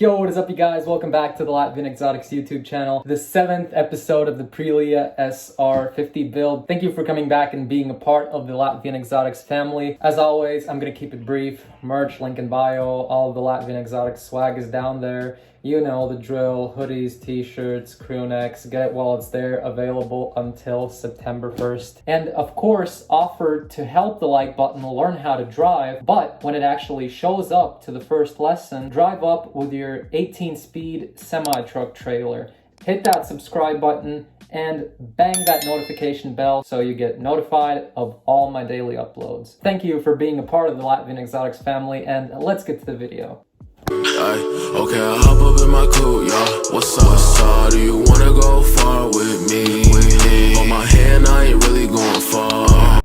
Yo, what is up you guys? Welcome back to the Latvian Exotics YouTube channel. The 7th episode of the Aprilia Sr50 build. Thank you for coming back and being a part of the Latvian Exotics family. As always, I'm gonna keep it brief. Merch, link in bio, all of the Latvian Exotics swag is down there. You know the drill, hoodies, t-shirts, crew necks, get it while it's there, available until September 1st. And of course, offered to help the like button learn how to drive, but when it actually shows up to the first lesson, drive up with your 18-speed semi-truck trailer. Hit that subscribe button and bang that notification bell so you get notified of all my daily uploads. Thank you for being a part of the Latvian Exotics family, and let's get to the video. Okay, I hop up in my coupe, y'all. What's up? Do you wanna go far with me? On my hand, I ain't really going far.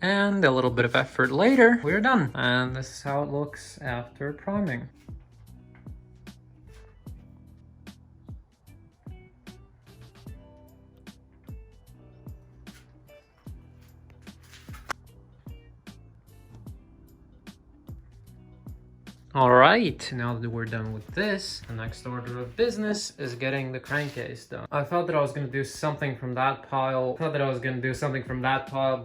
And a little bit of effort later, we're done. And this is how it looks after priming. Alright, now that we're done with this, the next order of business is getting the crankcase done. I thought that I was gonna do something from that pile, but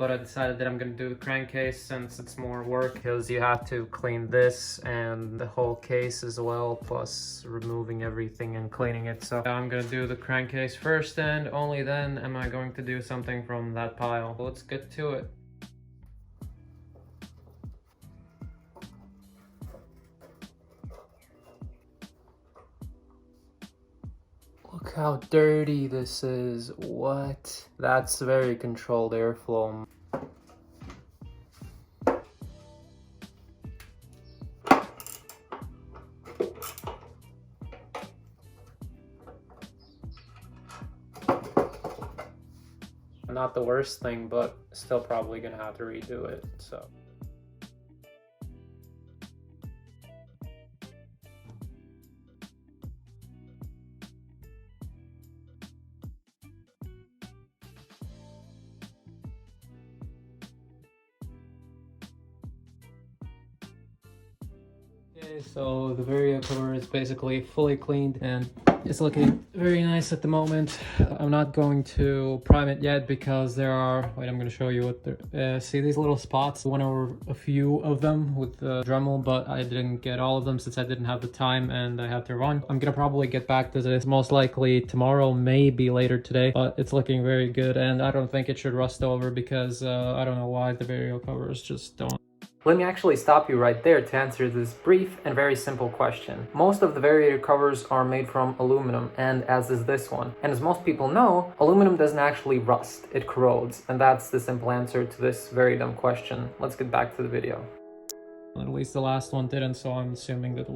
I decided that I'm gonna do the crankcase since it's more work, because you have to clean this and the whole case as well, plus removing everything and cleaning it. So I'm gonna do the crankcase first, and only then am I going to do something from that pile. Let's get to it. Look how dirty this is. What? That's very controlled airflow. Not the worst thing, but still probably gonna have to redo it, so. Okay, so the Vario cover is basically fully cleaned and it's looking very nice at the moment. I'm not going to prime it yet because there are, wait, I'm going to show you what there, see these little spots? I went over a few of them with the Dremel, but I didn't get all of them since I didn't have the time and I have to run. I'm going to probably get back to this most likely tomorrow, maybe later today, but it's looking very good and I don't think it should rust over because I don't know why the Vario covers just don't. Let me actually stop you right there to answer this brief and very simple question. Most of the Variator covers are made from aluminum, and as is this one. And as most people know, aluminum doesn't actually rust, it corrodes. And that's the simple answer to this very dumb question. Let's get back to the video. At least the last one didn't, so I'm assuming that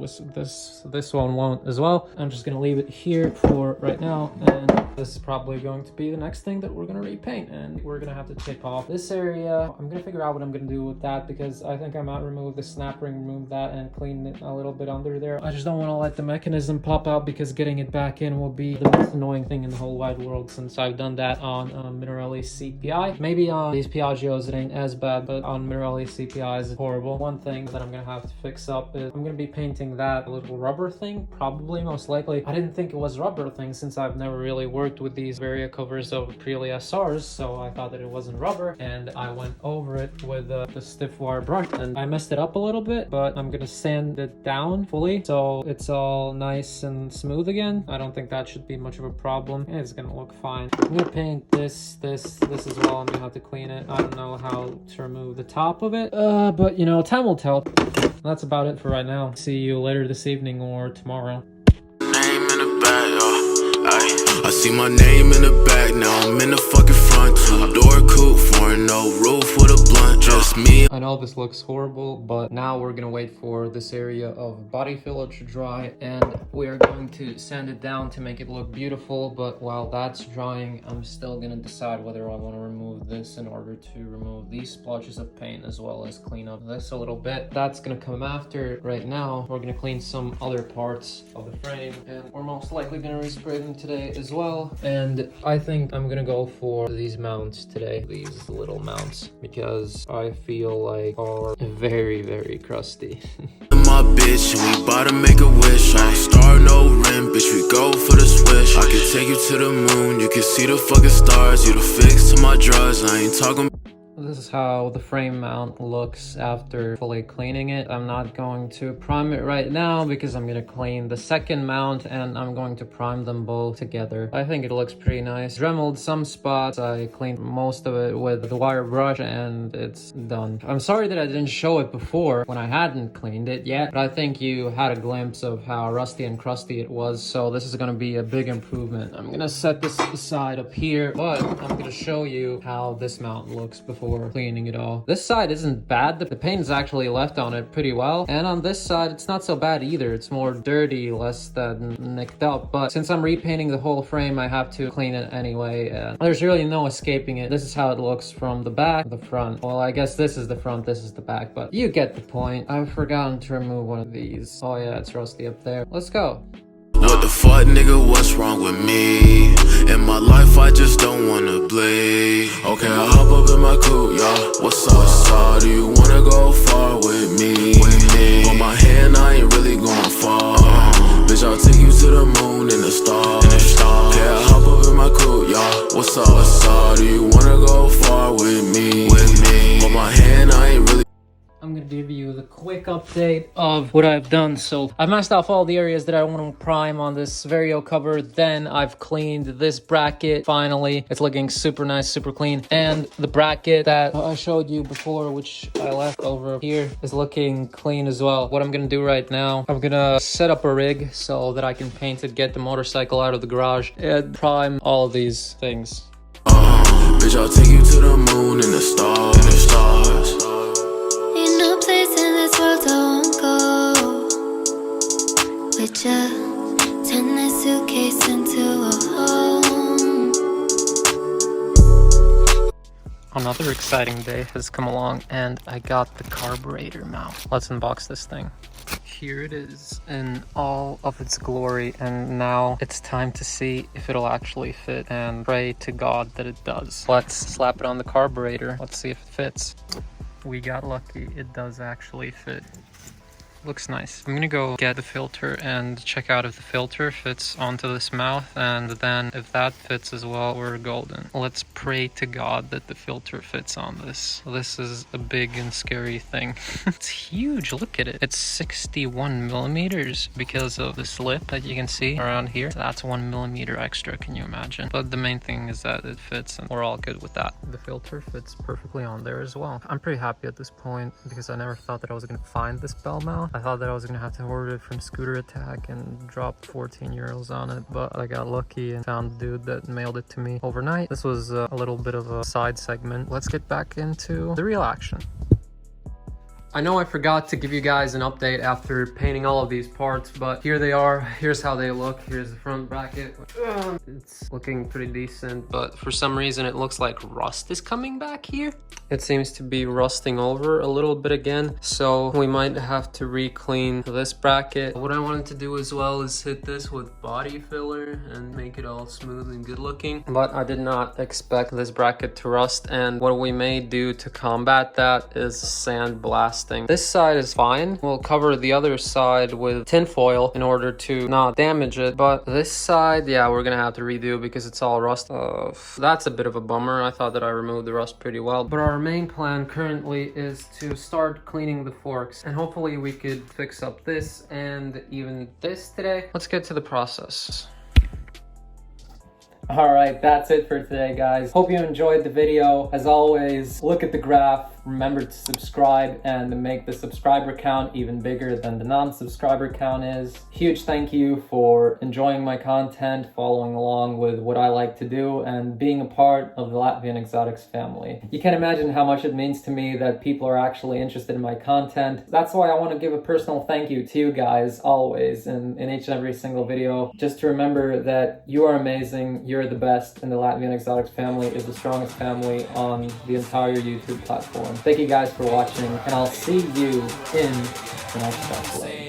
this one won't as well. I'm just gonna leave it here for right now, and this is probably going to be the next thing that we're gonna repaint, and we're gonna have to tape off this area. I'm gonna figure out what I'm gonna do with that because I think I might remove the snap ring, remove that, and clean it a little bit under there. I just don't want to let the mechanism pop out because getting it back in will be the most annoying thing in the whole wide world since I've done that on Minerali CPI. Maybe on these Piaggios it ain't as bad, but on Minerali CPI is horrible. One thing that I'm gonna have to fix up is I'm gonna be painting that little rubber thing, probably, most likely. I didn't think it was rubber thing since I've never really worked with these Vario covers of Aprilia SRs, so I thought that it wasn't rubber, and I went over it with the stiff wire brush, and I messed it up a little bit, but I'm gonna sand it down fully so it's all nice and smooth again. I don't think that should be much of a problem. It's gonna look fine. I'm gonna paint this as well. I'm gonna have to clean it. I don't know how to remove the top of it, but you know, time will tell. That's about it for right now. See you later this evening or tomorrow. Name in the back, I see my name in the back, now I'm in the fucking front. Two-door coupe, foreign, no roof with a blunt, just me. I know this looks horrible, but now we're gonna wait for this area of body filler to dry, and we are going to sand it down to make it look beautiful. But while that's drying, I'm still gonna decide whether I want to remove this in order to remove these splotches of paint, as well as clean up this a little bit. That's gonna come after. Right now, we're gonna clean some other parts of the frame, and we're most likely gonna respray them today as well. And I think I'm gonna go for these mounts today, these little mounts, because I feel like are very, very crusty. My bitch, we bout to make a wish. I start to the moon, you can see the fucking stars. You the fix to my drugs, I ain't talking. This is how the frame mount looks after fully cleaning it. I'm not going to prime it right now because I'm going to clean the second mount and I'm going to prime them both together. I think it looks pretty nice. Dremeled some spots. I cleaned most of it with the wire brush and it's done. I'm sorry that I didn't show it before when I hadn't cleaned it yet, but I think you had a glimpse of how rusty and crusty it was, so this is going to be a big improvement. I'm going to set this aside up here, but I'm going to show you how this mount looks before cleaning it all. This side isn't bad. The paint is actually left on it pretty well, and on this side it's not so bad either. It's more dirty, less than nicked up, but since I'm repainting the whole frame, I have to clean it anyway, and there's really no escaping it. This is how it looks from the back, the front. Well, I guess this is the front, this is the back, but you get the point. I've forgotten to remove one of these. Oh yeah, it's rusty up there. Let's go. What the fuck, nigga, what's wrong with me? In my life, I just don't wanna bleed. Okay, I hop up in my coupe, y'all. What's up? Do you wanna go far with me? On my hand, I ain't really going far. Bitch, I'll take you to the moon and the stars. Okay, I hop up in my coupe, y'all. What's up? Do you wanna go far with me? On my hand, I ain't really. I'm gonna give you the quick update of what I've done. So I've masked off all the areas that I want to prime on this Vario cover. Then I've cleaned this bracket. Finally, it's looking super nice, super clean. And the bracket that I showed you before, which I left over here, is looking clean as well. What I'm gonna do right now, I'm gonna set up a rig so that I can paint it, get the motorcycle out of the garage, and prime all of these things. Bitch, I'll take you to the moon and the stars. No place in this world I won't go with ya. Turn this suitcase into a home. Another exciting day has come along and I got the carburetor mount. Let's unbox this thing. Here it is in all of its glory, and now it's time to see if it'll actually fit and pray to God that it does. Let's slap it on the carburetor. Let's see if it fits. We got lucky, it does actually fit. Looks nice. I'm gonna go get the filter and check out if the filter fits onto this mouth, and then if that fits as well, we're golden. Let's pray to God that the filter fits on this. This is a big and scary thing. It's huge, look at it. It's 61 millimeters because of this lip that you can see around here. So that's 1 millimeter extra, can you imagine? But the main thing is that it fits and we're all good with that. The filter fits perfectly on there as well. I'm pretty happy at this point because I never thought that I was gonna find this bell mouth. I thought that I was gonna have to order it from Scooter Attack and drop 14 euros on it, but I got lucky and found a dude that mailed it to me overnight. This was a little bit of a side segment. Let's get back into the real action. I know I forgot to give you guys an update after painting all of these parts, but here they are. Here's how they look. Here's the front bracket. It's looking pretty decent, but for some reason it looks like rust is coming back here. It seems to be rusting over a little bit again, so we might have to re-clean this bracket. What I wanted to do as well is hit this with body filler and make it all smooth and good looking, but I did not expect this bracket to rust, and what we may do to combat that is sandblast. This side is fine. We'll cover the other side with tin foil in order to not damage it, but this side, yeah, we're gonna have to redo because it's all rust. That's a bit of a bummer. I thought that I removed the rust pretty well, but our main plan currently is to start cleaning the forks, and hopefully we could fix up this and even this today. Let's get to the process. Alright, that's it for today, guys. Hope you enjoyed the video. As always, look at the graph. Remember to subscribe and make the subscriber count even bigger than the non-subscriber count is. Huge thank you for enjoying my content, following along with what I like to do, and being a part of the Latvian Exotics family. You can't imagine how much it means to me that people are actually interested in my content. That's why I want to give a personal thank you to you guys always in each and every single video. Just to remember that you are amazing, you're the best, and the Latvian Exotics family is the strongest family on the entire YouTube platform. Thank you guys for watching, and I'll see you in the next episode.